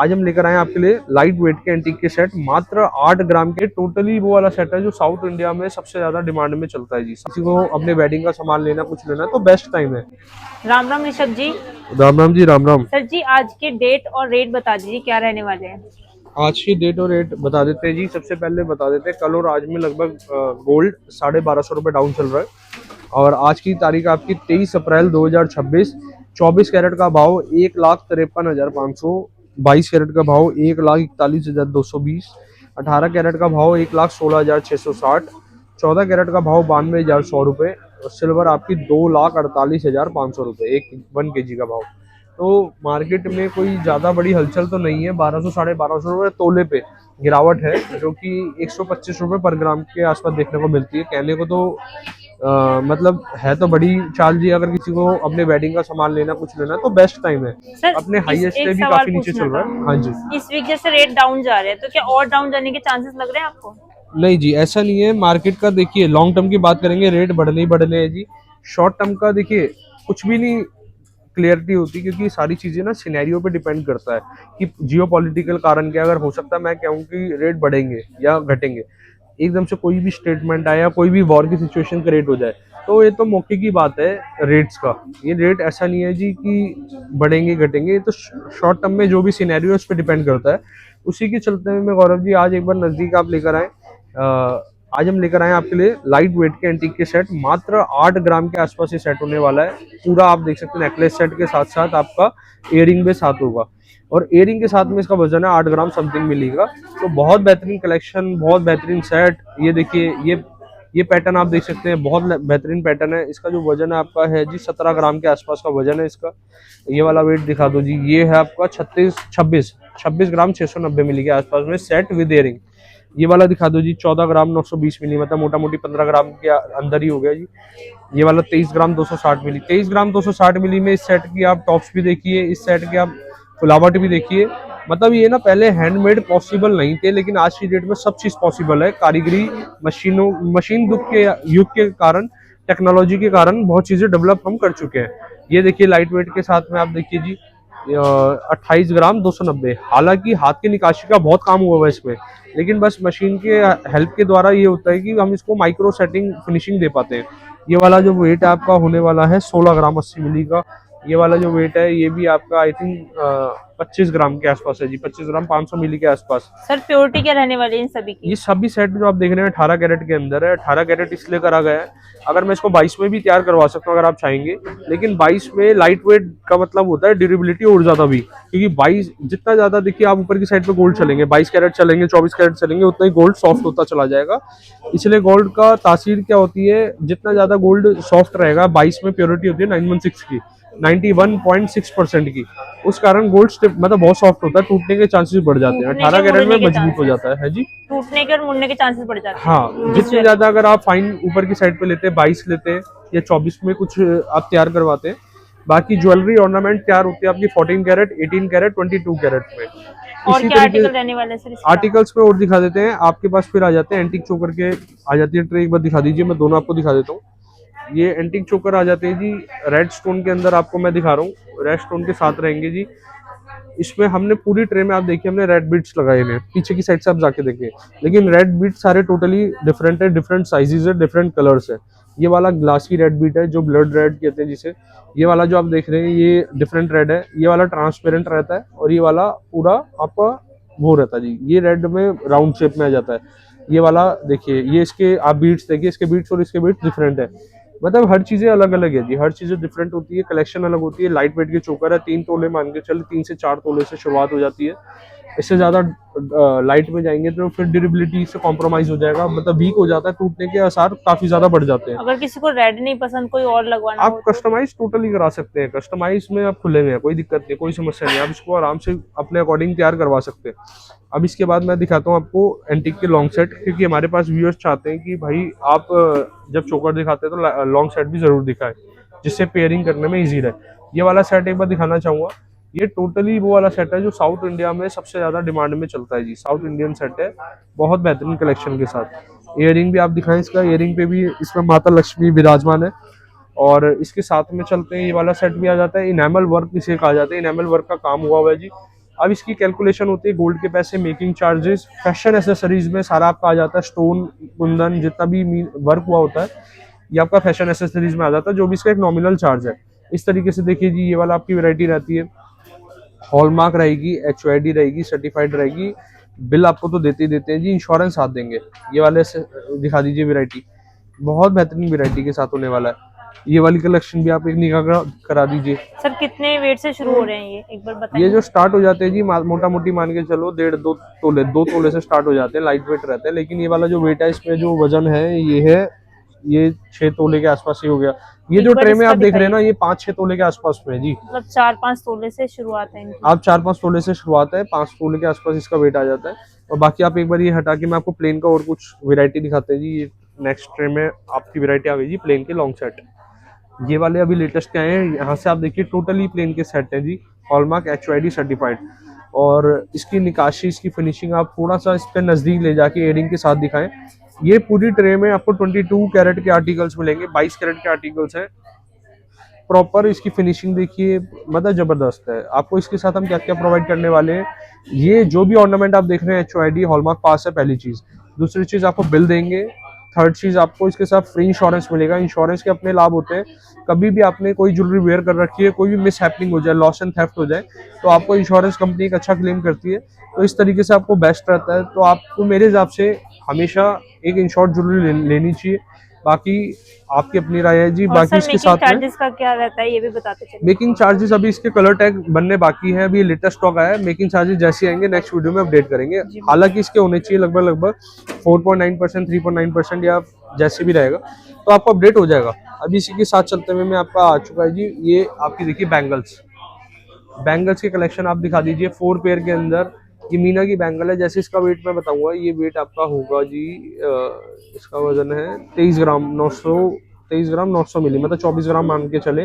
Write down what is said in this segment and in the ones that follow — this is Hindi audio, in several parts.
आज हम लेकर आए हैं आपके लिए लाइट वेट के एंटीक के सेट, मात्र 8 ग्राम के। टोटली वो वाला सेट है जो साउथ इंडिया में सबसे ज्यादा डिमांड में चलता है जी। किसी को अपने वेडिंग का सामान लेना, कुछ लेना है तो बेस्ट टाइम है। राम राम ऋषभ जी। राम राम जी, राम राम। सर जी, आज के डेट और रेट बता दीजिए, क्या रहने वाले हैं। आज की डेट और रेट बता देते हैं जी। सबसे पहले बता देते हैं, कल और आज में लगभग गोल्ड 1250 रुपये डाउन चल रहा है। और आज की तारीख आपकी 23 अप्रैल 2026। 24 कैरेट का भाव 1,53,500। 22 कैरेट का भाव 1,41,220। 18 कैरेट का भाव 1,16,660। 14 कैरेट का भाव 92,100 रुपये। और सिल्वर आपकी 2,48,500 रुपये, 1 1 kg का भाव। तो मार्केट में कोई ज़्यादा बड़ी हलचल तो नहीं है। 1200 1250 रुपये तोले पे गिरावट है, जो कि 125 रुपये पर ग्राम के आसपास देखने को मिलती है। कहने को तो मतलब है तो बड़ी चाल जी। अगर किसी को अपने वेडिंग का सामान लेना, कुछ लेना है तो बेस्ट टाइम है। सर अपने हाईएस्ट एक से भी सवाल काफी नीचे पूछना चल रहा था। है। हाँ जी। इस वीक जैसे रेट डाउन जा रहे हैं, तो क्या और डाउन जाने के चांसेस लग रहे हैं आपको। नहीं जी, ऐसा नहीं है। मार्केट का देखिए, लॉन्ग टर्म की बात करेंगे, रेट बढ़ने ही बढ़ने हैं जी। शॉर्ट टर्म का देखिए, कुछ भी नहीं क्लियरिटी होती, क्योंकि सारी चीजें ना सिनेरियो पे डिपेंड करता है कि जियो पॉलिटिकल कारण क्या। अगर हो सकता है मैं कहूँ कि रेट बढ़ेंगे या घटेंगे, एकदम से कोई भी स्टेटमेंट आए या कोई भी वॉर की सिचुएशन क्रिएट हो जाए, तो ये तो मौके की बात है रेट्स का। ये रेट ऐसा नहीं है जी कि बढ़ेंगे घटेंगे, ये तो शॉर्ट टर्म में जो भी सिनेरियो उस पर डिपेंड करता है। उसी के चलते में गौरव जी, आज एक बार नजदीक आप लेकर आए। आज हम लेकर आए हैं आपके लिए लाइट वेट के एंटीक के सेट, मात्र 8 ग्राम के आसपास ये सेट होने वाला है। पूरा आप देख सकते हैं, नेकलेस सेट के साथ साथ आपका इयरिंग भी साथ होगा। और इयरिंग के साथ में इसका वजन है 8 ग्राम समथिंग मिलेगा। तो बहुत बेहतरीन कलेक्शन, बहुत बेहतरीन सेट। ये देखिए, ये पैटर्न आप देख सकते हैं, बहुत बेहतरीन पैटर्न है। इसका जो वजन है आपका है जी 17 ग्राम के आसपास का वजन है इसका। ये वाला वेट दिखा दो जी। ये है आपका 26 ग्राम 690 मिली के आसपास में सेट विद इयरिंग। ये वाला दिखा दो जी, 14 ग्राम 920 मिली, मतलब मोटा मोटी 15 ग्राम के अंदर ही हो गया जी। ये वाला 23 ग्राम 260 मिली। 23 ग्राम 260 मिली में इस सेट की आप टॉप्स भी देखिए, इस सेट के आप फुलावट भी देखिए। मतलब ये ना पहले हैंडमेड पॉसिबल नहीं थे, लेकिन आज की डेट में सब चीज पॉसिबल है। कारीगरी, मशीन युग के कारण, टेक्नोलॉजी के कारण बहुत चीजें डेवलप हम कर चुके हैं। ये देखिए, लाइट वेट के साथ में आप देखिए जी, 28 ग्राम 290। हालांकि हाथ की निकासी का बहुत काम हुआ है इसमें, लेकिन बस मशीन के हेल्प के द्वारा ये होता है कि हम इसको माइक्रो सेटिंग फिनिशिंग दे पाते हैं। ये वाला जो वेट आपका होने वाला है 16 ग्राम 80 मिली का। ये वाला जो वेट है ये भी आपका आई थिंक 25 ग्राम के आसपास है जी। 25 ग्राम 500 मिली के आसपास। सर प्योरिटी क्या रहने वाली है इन सभी की। ये सभी सेट जो आप देख रहे हैं 18 कैरेट के अंदर है। 18 कैरेट इसलिए करा गया है, अगर मैं इसको 22 में भी तैयार करवा सकता हूँ अगर आप चाहेंगे, लेकिन 22 में लाइट वेट का मतलब होता है ड्यूरेबिलिटी और ज्यादा भी। क्योंकि 22 जितना ज्यादा देखिए आप ऊपर की साइड पे गोल्ड चलेंगे, 22 कैरेट चलेंगे, 24 कैरेट चलेंगे, उतना ही गोल्ड सॉफ्ट होता चला जाएगा। इसलिए गोल्ड का तासीर क्या होती है, जितना ज्यादा गोल्ड सॉफ्ट रहेगा, 22 में प्योरिटी होती है 916 की, 91.6% की। उस कारण गोल्ड मतलब बहुत सॉफ्ट होता है, टूटने के चांसेस बढ़ जाते हैं। 18 कैरेट में मजबूत हो जाता है जी। टूटने के और मुड़ने के चांसेस बढ़ जाते हैं। हाँ, जितने ज्यादा अगर आप फाइन ऊपर की साइड पे लेते हैं, 22 लेते हैं या 24 में कुछ आप तैयार करवाते हैं। बाकी ज्वेलरी ऑर्नामेंट तैयार होती है आपकी 14 कैरेट, 18 कैरेट, 22 कैरेट में। और इसी क्या तरीके आर्टिकल रहने वाले हैं सर इसके आर्टिकल्स पे और दिखा देते हैं आपके पास। फिर आ जाते हैं एंटीक चोकर के, आ जाती है ट्रे। एक बार दिखा दीजिए, मैं दोनों आपको दिखा देता हूँ। ये एंटीक चोकर आ जाते हैं जी, रेड स्टोन के अंदर आपको मैं दिखा रहा हूँ। रेड स्टोन के साथ रहेंगे जी। इसमें हमने पूरी ट्रे में आप देखिए, हमने रेड बीट्स लगाए हैं। पीछे की साइड से आप जाके देखिए, लेकिन रेड बीट सारे टोटली डिफरेंट है, डिफरेंट साइजेस है, डिफरेंट कलर्स है। ये वाला ग्लासी रेड बीट है जो ब्लड रेड कहते हैं जिसे। ये वाला जो आप देख रहे हैं ये डिफरेंट रेड है। ये वाला ट्रांसपेरेंट रहता है, और ये वाला पूरा आपका वो रहता है जी। ये रेड में राउंड शेप में आ जाता है। ये वाला देखिए, ये इसके आप बीट्स देखिए, इसके बीट्स और इसके बीट्स डिफरेंट है। मतलब हर चीजें अलग अलग है जी, हर चीजें डिफरेंट होती है, कलेक्शन अलग होती है। लाइट वेट के चोकर है, 3 तोले मान के चले, 3 से 4 तोले से शुरुआत हो जाती है। इससे ज्यादा लाइट में जाएंगे तो फिर ड्यूरेबिलिटी से कॉम्प्रोमाइज हो जाएगा, मतलब वीक हो जाता है, टूटने के आसार काफी ज्यादा बढ़ जाते हैं। अगर किसी को रेड नहीं पसंद, कोई और लगवाना आप हो तो? कस्टमाइज टोटली करा सकते हैं। कस्टमाइज में आप खुले हुए हैं, कोई दिक्कत नहीं, कोई समस्या नहीं। आप इसको आराम से अपने अकॉर्डिंग तैयार करवा सकते हैं। अब इसके बाद मैं दिखाता हूँ आपको एंटीक के लॉन्ग सेट, क्योंकि हमारे पास व्यूअर्स चाहते हैं कि भाई आप जब चोकर दिखाते हैं तो लॉन्ग सेट भी जरूर दिखाएं, जिससे पेयरिंग करने में इजी रहे। ये वाला सेट एक बार दिखाना चाहूंगा। ये टोटली वो वाला सेट है जो साउथ इंडिया में सबसे ज्यादा डिमांड में चलता है जी। साउथ इंडियन सेट है, बहुत बेहतरीन कलेक्शन के साथ। इयरिंग भी आप दिखाएं इसका, इयरिंग पे भी इसमें माता लक्ष्मी विराजमान है। और इसके साथ में चलते हैं, ये वाला सेट भी आ जाता है। इनेमल वर्क इसे कहा जाता है, इनेमल वर्क का काम हुआ हुआ है जी। अब इसकी कैलकुलेशन होती है गोल्ड के पैसे, मेकिंग चार्जेस, फैशन एसेसरीज में सारा आपका आ जाता है, स्टोन कुंदन जितना भी वर्क हुआ होता है ये आपका फैशन एसेसरीज में आ जाता है, जो भी इसका एक नॉमिनल चार्ज है। इस तरीके से देखिए जी, ये वाला आपकी वैरायटी रहती है, हॉलमार्क रहेगी, HYD रहेगी, सर्टिफाइड रहेगी, बिल आपको तो देते ही देते हैं जी, इंश्योरेंस साथ देंगे। ये वाले से दिखा दीजिए वैरायटी, बहुत बेहतरीन वैरायटी के साथ होने वाला है। ये वाली कलेक्शन भी आप एक निगाह करा दीजिए। सर कितने वेट से शुरू हो रहे हैं ये एक बार ये बताइए। जो स्टार्ट हो जाते हैं जी, मोटा मोटी मान के चलो 1.5-2 तोले, 2 तोले से स्टार्ट हो जाते हैं, लाइट वेट रहते हैं। लेकिन ये वाला जो वेट है, इसमें जो वजन है ये 6 तोले के आसपास ही हो गया। ये एक जो बार ट्रे में इसका आप देख रहे हैं ना, दिखाइए। ये 5-6 तोले के आसपास में है जी। मतलब 4-5 तोले से शुरुआत है इनकी। आप 4-5 तोले से शुरुआत है, 5 तोले के आसपास इसका वेट आ जाता है। और बाकी आप एक बार ये हटा के मैं आपको प्लेन का और कुछ वैरायटी दिखाते हैं जी। ये नेक्स्ट ट्रे में आपकी वैरायटी आ गई जी, प्लेन के लॉन्ग सेट। ये वाले अभी लेटेस्ट के आए हैं, यहाँ से आप देखिए टोटली प्लेन के सेट है जी, हॉलमार्क HYD सर्टिफाइड। और इसकी निकाशी, इसकी फिनिशिंग आप थोड़ा सा इस पे नजदीक ले जाके एयरिंग के साथ दिखाएं। ये पूरी ट्रे में आपको 22 कैरेट के आर्टिकल्स मिलेंगे, 22 कैरेट के आर्टिकल्स हैं। प्रॉपर इसकी फिनिशिंग देखिए, मतलब जबरदस्त है। आपको इसके साथ हम क्या क्या प्रोवाइड करने वाले हैं, ये जो भी ऑर्नामेंट आप देख रहे हैं HYD हॉलमार्क पास है, पहली चीज। दूसरी चीज आपको बिल देंगे। थर्ड चीज आपको इसके साथ फ्री इंश्योरेंस मिलेगा। इंश्योरेंस के अपने लाभ होते हैं, कभी भी आपने कोई ज्वेलरी वेयर कर रखी है, कोई भी मिस हैपनिंग हो जाए, लॉस एंड थेफ्ट हो जाए, तो आपको इंश्योरेंस कंपनी एक अच्छा क्लेम करती है। तो इस तरीके से आपको बेस्ट रहता है। तो आपको मेरे हिसाब से हमेशा एक इंश्योर्ड ज्वेलरी लेनी चाहिए। बाकी आपकी अपनी राय है जी। और बाकी सर इसके मेकिंग साथ में चार्जेस का क्या रहता है ये भी बताते चलिए। मेकिंग चार्जेस, अभी इसके कलर टैग बनने बाकी है, अभी लेटेस्ट स्टॉक आया है। मेकिंग चार्जेस जैसे आएंगे नेक्स्ट वीडियो में अपडेट करेंगे। जी। हालांकि इसके होने चाहिए लगभग 4.9%, 3.9% या जैसे भी रहेगा, तो आपको अपडेट हो जाएगा। अभी इसी के साथ चलते हुए मैं आपका आ चुका है जी, ये आपकी देखिए बैंगल्स। बैंगल्स की कलेक्शन आप दिखा दीजिए 4 पेयर के अंदर। ये मीना की बैंगल है। जैसे इसका वेट मैं बताऊंगा, ये वेट आपका होगा जी, इसका वजन है 23 ग्राम 900, 23 ग्राम 900 मिली, मतलब 24 ग्राम मान के चले।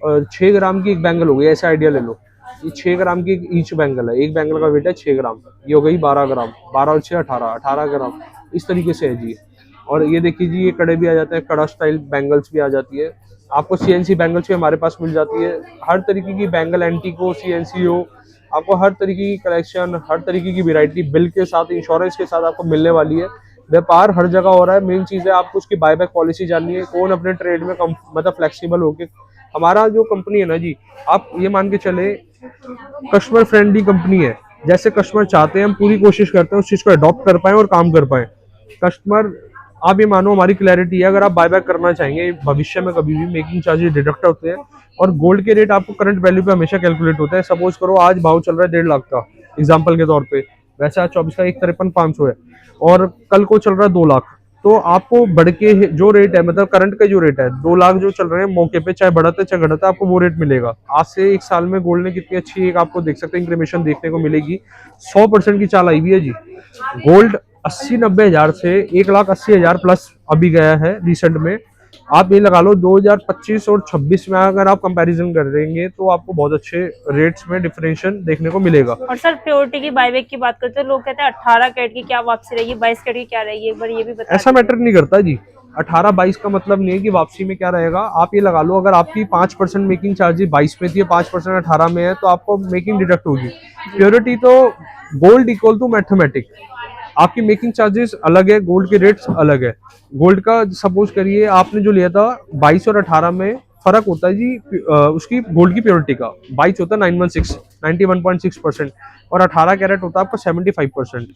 और 6 ग्राम की एक बैंगल हो गई, ऐसा आइडिया ले लो। ये 6 ग्राम की ईच बैंगल है, एक बैंगल का वेट है 6 ग्राम। ये हो गई 12 ग्राम, 12 और 6 18 ग्राम, इस तरीके से है जी। और ये देखिए जी, ये कड़े भी आ जाते हैं, कड़ा स्टाइल बैंगल्स भी आ जाती है। आपको CNC बैंगल्स भी हमारे पास मिल जाती है। हर तरीके की बैंगल, एंटीक हो, CNC हो, आपको हर तरीके की कलेक्शन, हर तरीके की वैरायटी बिल के साथ, इंश्योरेंस के साथ आपको मिलने वाली है। व्यापार हर जगह हो रहा है। मेन चीज़ है आपको उसकी बायबैक पॉलिसी जाननी है, कौन अपने ट्रेड में मतलब फ्लेक्सिबल होके। हमारा जो कंपनी है ना जी, आप ये मान के चले कस्टमर फ्रेंडली कंपनी है। जैसे कस्टमर चाहते हैं हम पूरी कोशिश करते हैं उस चीज़ को अडॉप्ट कर पाए और काम कर पाए। कस्टमर, आप ये मानो हमारी क्लैरिटी है, अगर आप बायबैक करना चाहेंगे भविष्य में कभी भी, मेकिंग चार्जेस डिडक्ट होते हैं। और गोल्ड के रेट आपको करंट वैल्यू पे हमेशा कैलकुलेट होता है। सपोज करो आज भाव चल रहा है 1.5 लाख का, एग्जाम्पल के तौर पे, वैसे आज 24 का 1,53,500 है, और कल को चल रहा है 2 लाख, तो आपको बढ़ के जो रेट है, मतलब करंट का जो रेट है 2 लाख जो चल रहे हैं मौके पे, चाहे बढ़ता है चाहे घटता है, आपको वो रेट मिलेगा। आज से 1 साल में गोल्ड ने कितनी अच्छी, एक आपको देख सकते हैं इंक्रीमेशन देखने को मिलेगी। 100% की चाल आई हुई है जी। गोल्ड 80-90 हजार से 1,80,000 प्लस अभी गया है रिसेंट में। आप ये लगा लो 2025 और 26 में अगर आप कंपैरिजन कर देंगे तो आपको बहुत अच्छे रेट्स में डिफरेंशिएशन देखने को मिलेगा। और सर प्योरिटी की बायबैक की बात करते हैं, लोग कहते हैं 18 कैरेट की क्या वापसी रहेगी, 22 कैरेट की क्या रहेगी, एक बार ये भी बता ऐसा दीजिए। मैटर नहीं करता जी। 18-22 का मतलब नहीं है कि वापसी में क्या रहेगा। आप ये लगा लो, अगर आपकी 5% मेकिंग चार्जेस 22 में थी, 5% 18 में है, तो आपको मेकिंग डिडक्ट होगी। प्योरिटी तो गोल्ड इक्वल टू मैथमेटिक, आपकी मेकिंग चार्जेस अलग है, गोल्ड के रेट्स अलग है। गोल्ड का सपोज करिए आपने जो लिया था 22 और 18 में फर्क होता है जी, उसकी गोल्ड की प्योरिटी का। 22 होता है 91.6% और 18 कैरेट होता है आपका 75%।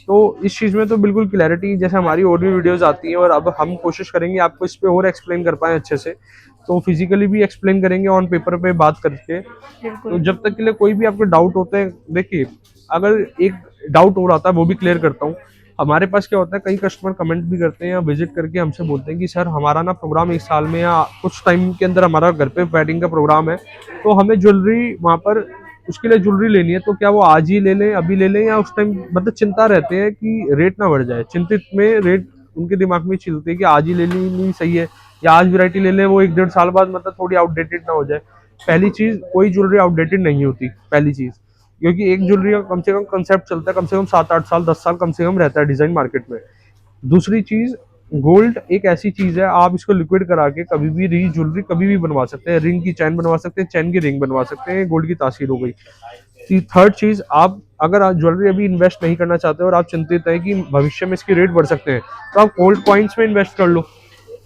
तो इस चीज में तो बिल्कुल क्लैरिटी, जैसे हमारी और भी वीडियोस आती हैं, और अब हम कोशिश करेंगे आपको इस पे और एक्सप्लेन कर पाए अच्छे से, तो फिजिकली भी एक्सप्लेन करेंगे ऑन पेपर पे बात करके। तो जब तक के लिए कोई भी आपको डाउट होते हैं, देखिए अगर एक डाउट हो रहा था वो भी क्लियर करता हूँ। हमारे पास क्या होता है, कई कस्टमर कमेंट भी करते हैं या विजिट करके हमसे बोलते हैं कि सर हमारा ना प्रोग्राम 1 साल में या कुछ टाइम के अंदर हमारा घर पे वेडिंग का प्रोग्राम है, तो हमें ज्वेलरी वहाँ पर उसके लिए ज्वेलरी लेनी है, तो क्या वो आज ही ले लें, अभी ले लें, या उस टाइम, मतलब चिंता रहते हैं कि रेट ना बढ़ जाए। चिंतित में रेट उनके दिमाग में चलती है कि आज ही ले लेनी सही है, या आज वैरायटी ले लें, वो 1-1.5 साल बाद मतलब थोड़ी आउटडेटेड ना हो जाए। पहली चीज, कोई ज्वेलरी आउटडेटेड नहीं होती, पहली चीज, क्योंकि एक ज्वेलरी का कम से कम कंसेप्ट चलता है, कम से कम 7-8 साल 10 साल कम से कम रहता है डिजाइन मार्केट में। दूसरी चीज, गोल्ड एक ऐसी चीज है, आप इसको लिक्विड करा के कभी भी ज्वेलरी कभी भी बनवा सकते हैं। रिंग की चैन बनवा सकते हैं, चैन की रिंग बनवा सकते हैं, गोल्ड की तासीर हो गई। थर्ड चीज, आप अगर आप ज्वेलरी अभी इन्वेस्ट नहीं करना चाहते और आप चिंतित हैं कि भविष्य में इसकी रेट बढ़ सकते हैं, तो आप गोल्ड कॉइन्स में इन्वेस्ट कर लो।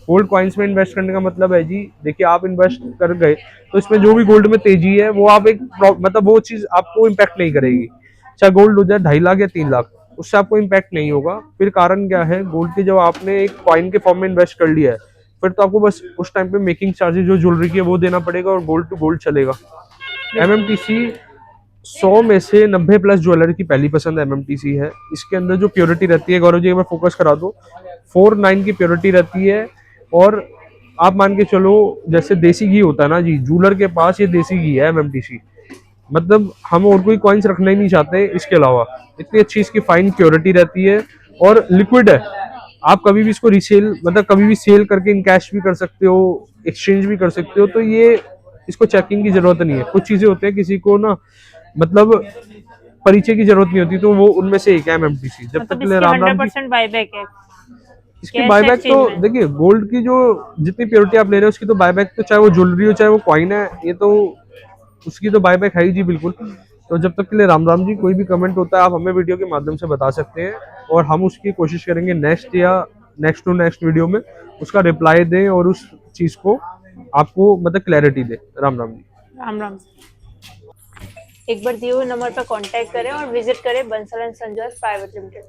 गोल्ड कॉइन्स में इन्वेस्ट करने का मतलब है जी, देखिए आप इन्वेस्ट कर गए तो इसमें जो भी गोल्ड में तेजी है वो आप मतलब वो चीज आपको इम्पैक्ट नहीं करेगी। चाहे गोल्ड हो जाए 2.5 लाख या 3 लाख, उससे आपको इम्पैक्ट नहीं होगा। फिर कारण क्या है, गोल्ड के जब आपने एक कॉइन के फॉर्म में इन्वेस्ट कर लिया है, फिर तो आपको बस उस टाइम पे मेकिंग चार्जेस जो ज्वेलरी की है वो देना पड़ेगा और गोल्ड टू गोल्ड चलेगा। एमएमटीसी 100 में से 90 प्लस ज्वेलरी की पहली पसंद एमएमटीसी है। इसके अंदर जो प्योरिटी रहती है, गौरव जी मैं फोकस करा दो, 4.9 की प्योरिटी रहती है। और आप मान के चलो जैसे देसी घी होता है ना जी, जूलर के पास ये देसी घी है एमएमटीसी। मतलब हम और कोई कॉइन्स रखना ही नहीं चाहते इसके अलावा, इतनी अच्छी इसकी फाइन प्योरिटी रहती है और लिक्विड है। आप कभी भी इसको रीसेल मतलब कभी भी सेल करके इन कैश भी कर सकते हो, एक्सचेंज भी कर सकते हो। तो ये इसको चेकिंग की जरूरत नहीं है। कुछ चीजें होती है किसी को ना मतलब परिचय की जरूरत नहीं होती, तो वो उनमें से एक है एमएमटीसी। जब तक मतलब के लिए इसके राम राम जी। 100% बायबैक है इसकी कैश बायबैक तो एक्सचेंज में। देखिए, गोल्ड की जो जितनी प्योरिटी आप ले रहे हो उसकी तो बायबैक, तो चाहे वो ज्वेलरी हो चाहे वो कॉइन है, ये तो उसकी तो बायबैक है ही जी बिल्कुल। तो जब तक के लिए राम राम जी। कोई भी कमेंट होता है आप हमें वीडियो के माध्यम से बता सकते हैं और हम उसकी कोशिश करेंगे नेक्स्ट या नेक्स्ट टू नेक्स्ट वीडियो में उसका रिप्लाई दें और उस चीज को आपको मतलब क्लैरिटी दे। राम राम जी। राम राम। एक बार दिए हुए नंबर पर कांटेक्ट करें और विजिट करें Bansal and Sanjay private limited.